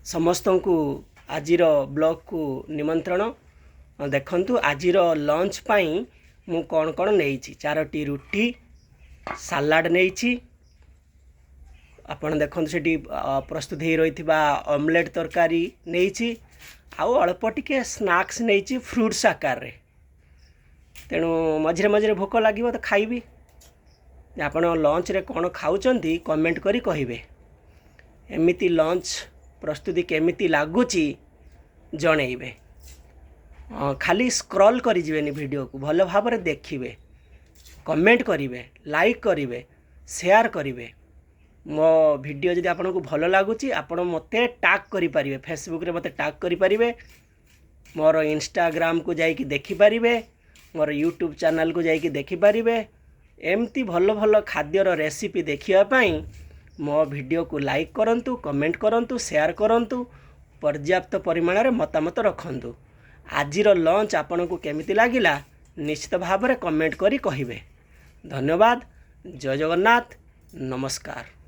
समस्त को आजिर ब्लॉग को निमंत्रण। देखंतु आजिर लंच पाई मु कौन कौन नहीं 4टी रुटी सालाड नहीं। आपण देखंतु सेठी प्रस्तुत हो रही ऑमलेट तरकारी नहीं आउ अल्प टिके स्नैक्स नहीं फ्रूट्स आकार रे। तेणु मझे मझे भोक लगे तो खाइबी। आपण लंच रे कौन खाऊचंती कमेंट करी कहिबे। एमिति लंच प्रस्तुति केमिति लागुची जणेइबे। खाली स्क्रॉल करी जिवेनी वीडियो को भल भाव में देखिए, कमेंट करिवे, लाइक करिवे, शेयर करिवे। मो वीडियो जदि आपन को भल लागुची आपण मते टैग करि परिवे, फेसबुक रे मते टैग करि परिवे, मोर इंस्टाग्राम को जाई कि देखि परिवे, मोर यूट्यूब चैनल को जाई कि देखि परिवे। एमती भल भल खाद्यर रेसिपी देखिया पई मो वीडियो को लाइक करंतु, कमेंट करंतु, शेयर करंतु, पर्याप्त परिमाण रे मतामत रखंतु। आजिर लंच आपन को केमिति लागिला निश्चित भाव में कमेंट करी कहिबे। धन्यवाद। जय जगन्नाथ। नमस्कार।